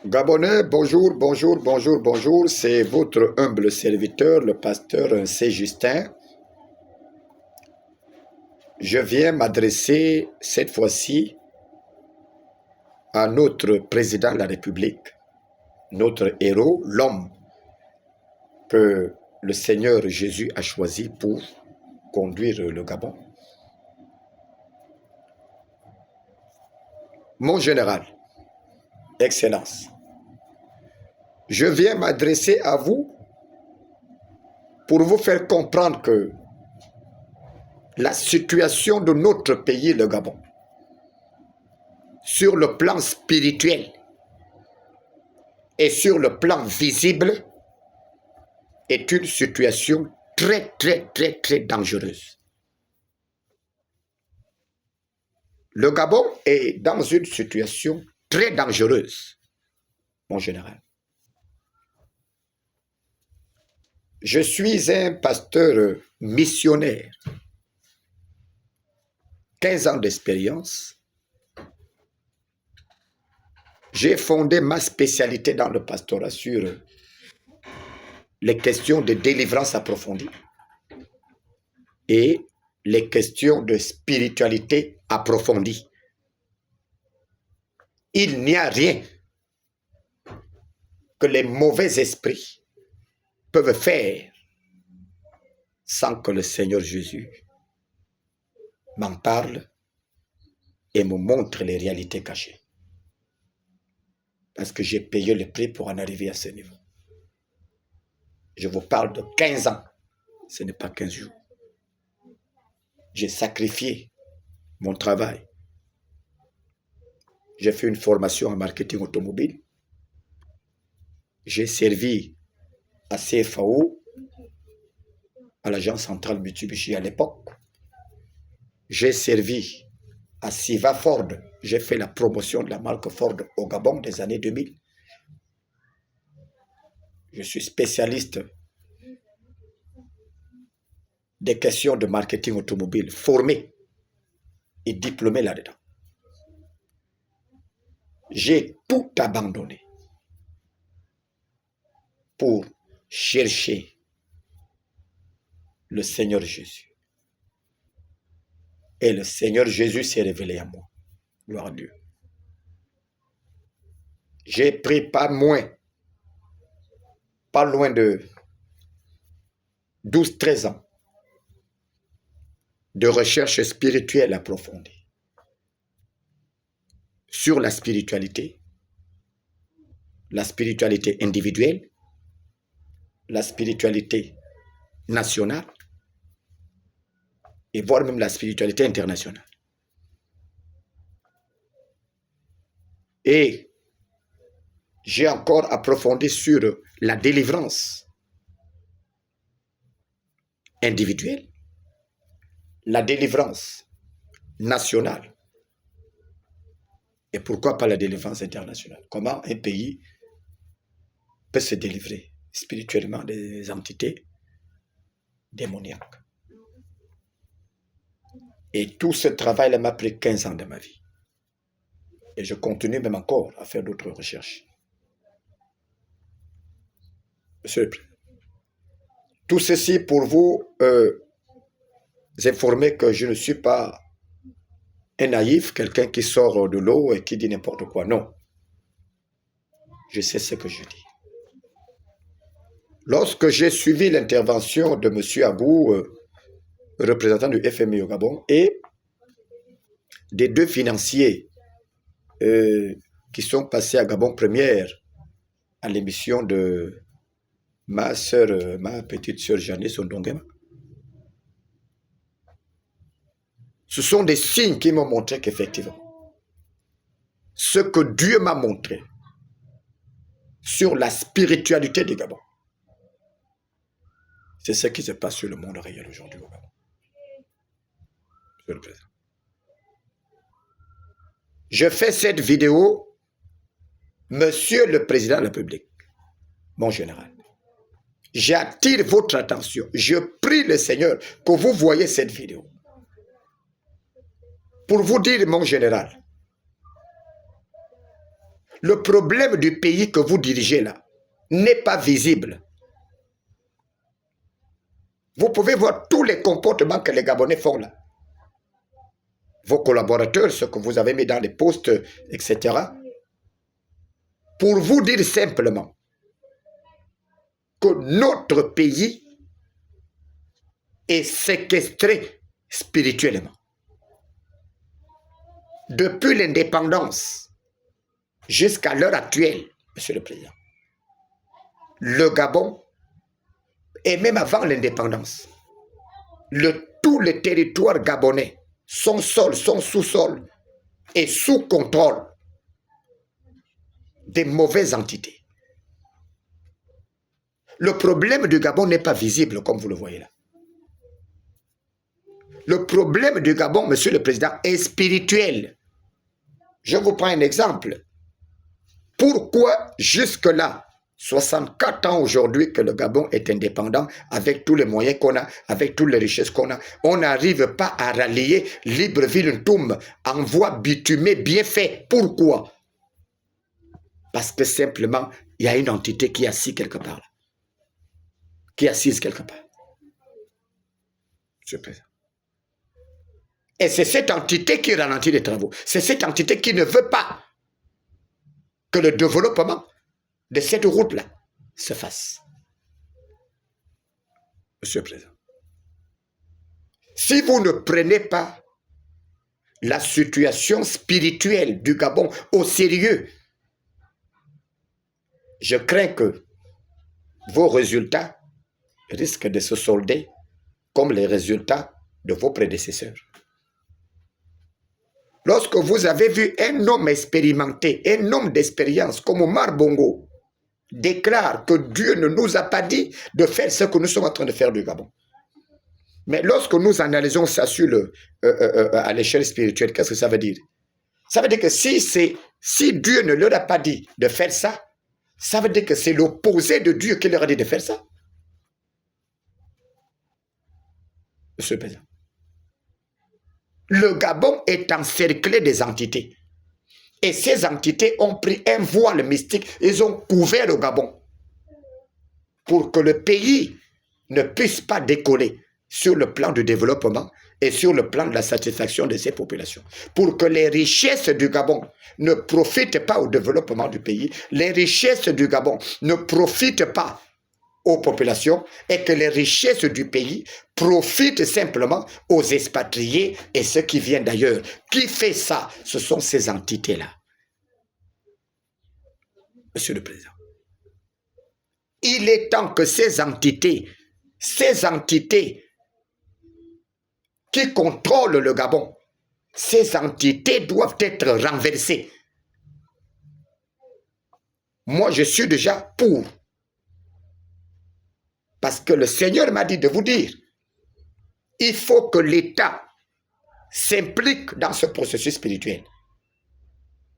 Gabonais, bonjour, bonjour, bonjour, bonjour. C'est votre humble serviteur, le pasteur C. Justin. Je viens m'adresser cette fois-ci à notre président de la République, notre héros, l'homme que le Seigneur Jésus a choisi pour conduire le Gabon. Mon général, Excellence, je viens m'adresser à vous pour vous faire comprendre que la situation de notre pays, le Gabon, sur le plan spirituel et sur le plan visible, est une situation très dangereuse. Le Gabon est dans une situation très dangereuse, mon général. Je suis un pasteur missionnaire, 15 ans d'expérience. J'ai fondé ma spécialité dans le pastorat sur les questions de délivrance approfondie et les questions de spiritualité approfondie. Il n'y a rien que les mauvais esprits peuvent faire sans que le Seigneur Jésus m'en parle et me montre les réalités cachées. Parce que j'ai payé le prix pour en arriver à ce niveau. Je vous parle de 15 ans, ce n'est pas 15 jours. J'ai sacrifié mon travail. J'ai fait une formation en marketing automobile. J'ai servi à CFAO, à l'agence centrale Mitsubishi à l'époque. J'ai servi à Siva Ford. J'ai fait la promotion de la marque Ford au Gabon des années 2000. Je suis spécialiste des questions de marketing automobile, formé et diplômé là-dedans. J'ai tout abandonné pour chercher le Seigneur Jésus. Et le Seigneur Jésus s'est révélé à moi. Gloire à Dieu. J'ai pris pas loin de 12-13 ans de recherche spirituelle approfondie sur la spiritualité individuelle, la spiritualité nationale et voire même la spiritualité internationale. Et j'ai encore approfondi sur la délivrance individuelle, la délivrance nationale et pourquoi pas la délivrance internationale. Comment un pays peut se délivrer spirituellement des entités démoniaques. Et tout ce travail-là m'a pris 15 ans de ma vie. Et je continue même encore à faire d'autres recherches. Monsieur le Président, tout ceci pour vous informer que je ne suis pas un naïf, quelqu'un qui sort de l'eau et qui dit n'importe quoi. Non. Je sais ce que je dis. Lorsque j'ai suivi l'intervention de M. Agou, représentant du FMI au Gabon, et des deux financiers qui sont passés à Gabon première à l'émission de ma soeur, ma petite soeur Janice Ondongema, ce sont des signes qui m'ont montré qu'effectivement, ce que Dieu m'a montré sur la spiritualité du Gabon, c'est ce qui se passe sur le monde réel aujourd'hui au Gabon. Monsieur le Président. Je fais cette vidéo, Monsieur le Président de la République, mon général. J'attire votre attention. Je prie le Seigneur que vous voyez cette vidéo. Pour vous dire, mon général, Le problème du pays que vous dirigez là n'est pas visible. Vous pouvez voir tous les comportements que les Gabonais font là. Vos collaborateurs, ceux que vous avez mis dans les postes, etc. Pour vous dire simplement que notre pays est séquestré spirituellement. Depuis l'indépendance jusqu'à l'heure actuelle, Monsieur le Président, le Gabon, et même avant l'indépendance, tous les territoires gabonais, son sol, son sous-sol, est sous contrôle des mauvaises entités. Le problème du Gabon n'est pas visible, comme vous le voyez là. Le problème du Gabon, Monsieur le Président, est spirituel. Je vous prends un exemple. Pourquoi jusque-là, 64 ans aujourd'hui que le Gabon est indépendant, avec tous les moyens qu'on a, avec toutes les richesses qu'on a, on n'arrive pas à rallier Libreville-Ntoum en voie bitumée bien fait. Pourquoi? Parce que simplement, il y a une entité qui est assise quelque part là. Qui est assise quelque part. Monsieur le Président. Et c'est cette entité qui ralentit les travaux. C'est cette entité qui ne veut pas que le développement de cette route-là se fasse. Monsieur le Président, si vous ne prenez pas la situation spirituelle du Gabon au sérieux, je crains que vos résultats risquent de se solder comme les résultats de vos prédécesseurs. Lorsque vous avez vu un homme expérimenté, un homme d'expérience comme Omar Bongo, déclare que Dieu ne nous a pas dit de faire ce que nous sommes en train de faire du Gabon. Mais lorsque nous analysons ça sur à l'échelle spirituelle, qu'est-ce que ça veut dire? Ça veut dire que si Dieu ne leur a pas dit de faire ça, ça veut dire que c'est l'opposé de Dieu qui leur a dit de faire ça. Monsieur le Président. Le Gabon est encerclé des entités. Et ces entités ont pris un voile mystique, ils ont couvert le Gabon pour que le pays ne puisse pas décoller sur le plan du développement et sur le plan de la satisfaction de ses populations. Pour que les richesses du Gabon ne profitent pas au développement du pays, les richesses du Gabon ne profitent pas aux populations et que les richesses du pays profitent simplement aux expatriés et ceux qui viennent d'ailleurs. Qui fait ça? Ce sont ces entités-là. Monsieur le Président, il est temps que ces entités qui contrôlent le Gabon, ces entités doivent être renversées. Moi, je suis déjà pour. Parce que le Seigneur m'a dit de vous dire, il faut que l'État s'implique dans ce processus spirituel.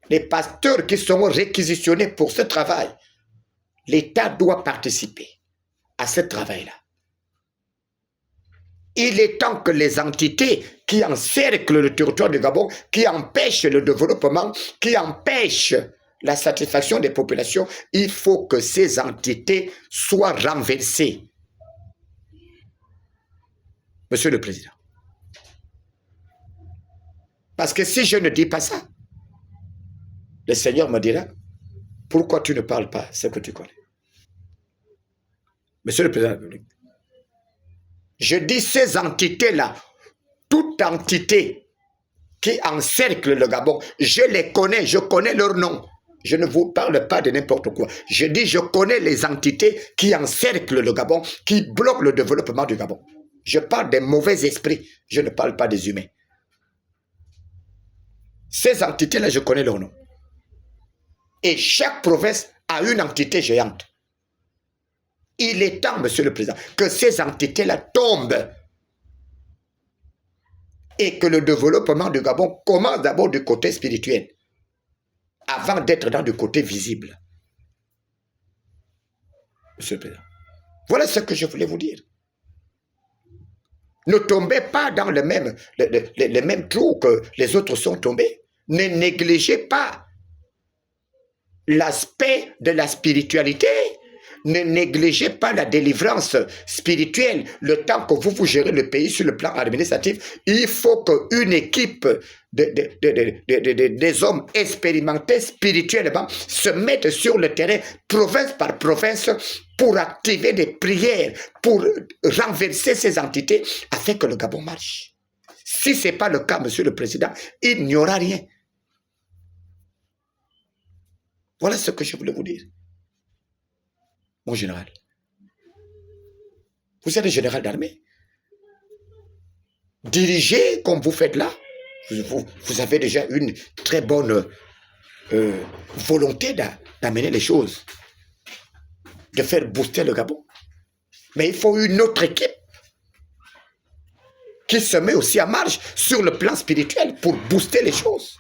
Les pasteurs qui seront réquisitionnés pour ce travail, l'État doit participer à ce travail-là. Il est temps que les entités qui encerclent le territoire du Gabon, qui empêchent le développement, qui empêchent la satisfaction des populations, il faut que ces entités soient renversées. Monsieur le Président. Parce que si je ne dis pas ça, le Seigneur me dira, pourquoi tu ne parles pas ce que tu connais? Monsieur le Président de la République, je dis ces entités-là, toute entité qui encercle le Gabon, je les connais, je connais leur nom. Je ne vous parle pas de n'importe quoi. Je dis, je connais les entités qui encerclent le Gabon, qui bloquent le développement du Gabon. Je parle des mauvais esprits, je ne parle pas des humains. Ces entités-là, je connais leur nom. Et chaque province a une entité géante. Il est temps, Monsieur le Président, que ces entités-là tombent et que le développement du Gabon commence d'abord du côté spirituel avant d'être dans du côté visible. Monsieur le Président, voilà ce que je voulais vous dire. Ne tombez pas dans le même trou que les autres sont tombés. Ne négligez pas l'aspect de la spiritualité. Ne négligez pas la délivrance spirituelle. Le temps que vous gérez le pays sur le plan administratif, il faut qu'une équipe des hommes expérimentés spirituellement se mette sur le terrain, province par province, pour activer des prières, pour renverser ces entités, afin que le Gabon marche. Si ce n'est pas le cas, Monsieur le Président, il n'y aura rien. Voilà ce que je voulais vous dire. Mon général, vous êtes un général d'armée. Dirigez comme vous faites là. Vous avez déjà une très bonne volonté d'amener les choses, de faire booster le Gabon. Mais il faut une autre équipe qui se met aussi en marche sur le plan spirituel pour booster les choses.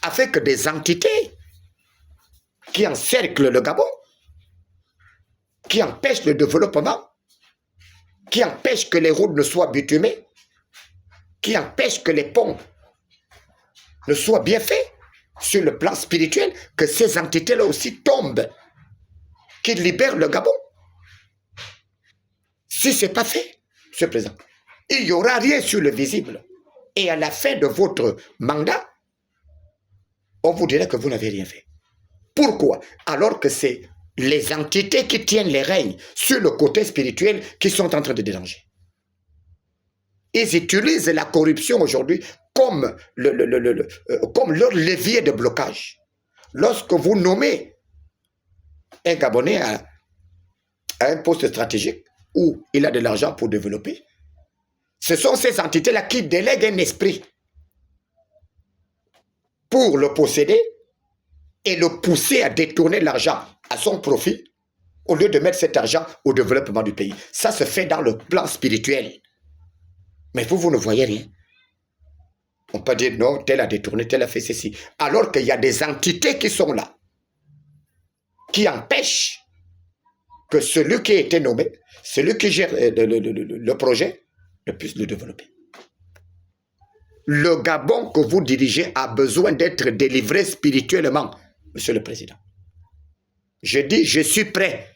Afin que des entités qui encerclent le Gabon, qui empêchent le développement, qui empêchent que les routes ne soient bitumées, qui empêchent que les ponts ne soient bien faits sur le plan spirituel, que ces entités-là aussi tombent, qui libèrent le Gabon. Si ce n'est pas fait, Monsieur le Président, il n'y aura rien sur le visible. Et à la fin de votre mandat, on vous dirait que vous n'avez rien fait. Pourquoi? Alors que c'est les entités qui tiennent les règnes sur le côté spirituel qui sont en train de déranger. Ils utilisent la corruption aujourd'hui comme leur levier de blocage. Lorsque vous nommez un Gabonais à un poste stratégique où il a de l'argent pour développer, ce sont ces entités-là qui délèguent un esprit pour le posséder et le pousser à détourner l'argent à son profit au lieu de mettre cet argent au développement du pays. Ça se fait dans le plan spirituel. Mais vous ne voyez rien. On peut dire non, tel a détourné, tel a fait ceci. Alors qu'il y a des entités qui sont là, qui empêchent que celui qui a été nommé, celui qui gère le projet, ne puisse le développer. Le Gabon que vous dirigez a besoin d'être délivré spirituellement, Monsieur le Président. Je dis, je suis prêt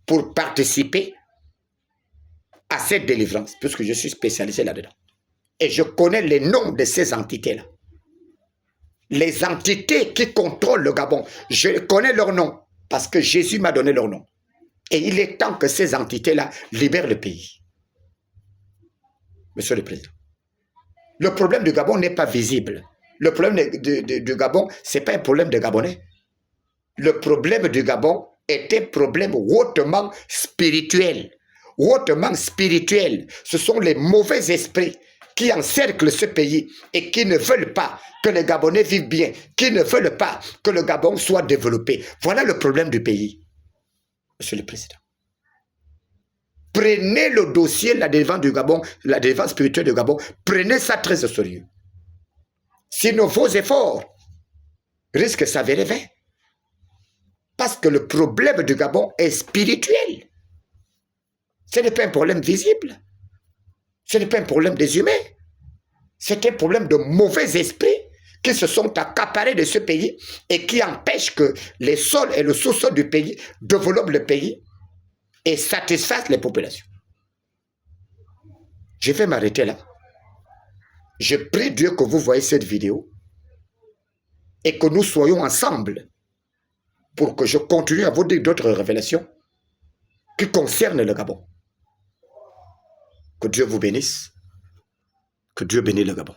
pour participer à cette délivrance, puisque je suis spécialisé là-dedans. Et je connais les noms de ces entités-là. Les entités qui contrôlent le Gabon, je connais leurs noms, parce que Jésus m'a donné leur nom. Et il est temps que ces entités-là libèrent le pays. Monsieur le Président. Le problème du Gabon n'est pas visible. Le problème du Gabon, ce n'est pas un problème de Gabonais. Le problème du Gabon est un problème hautement spirituel. Hautement spirituel. Ce sont les mauvais esprits qui encerclent ce pays et qui ne veulent pas que les Gabonais vivent bien, qui ne veulent pas que le Gabon soit développé. Voilà le problème du pays, Monsieur le Président. Prenez le dossier, la délivrance du Gabon, la délivrance spirituelle du Gabon, prenez ça très au sérieux. Sinon, vos efforts risquent de s'avérer vains. Parce que le problème du Gabon est spirituel. Ce n'est pas un problème visible. Ce n'est pas un problème des humains. C'est un problème de mauvais esprits qui se sont accaparés de ce pays et qui empêchent que les sols et le sous-sol du pays développent le pays et satisfassent les populations. Je vais m'arrêter là. Je prie Dieu que vous voyez cette vidéo et que nous soyons ensemble pour que je continue à vous dire d'autres révélations qui concernent le Gabon. Que Dieu vous bénisse. Que Dieu bénisse le Gabon.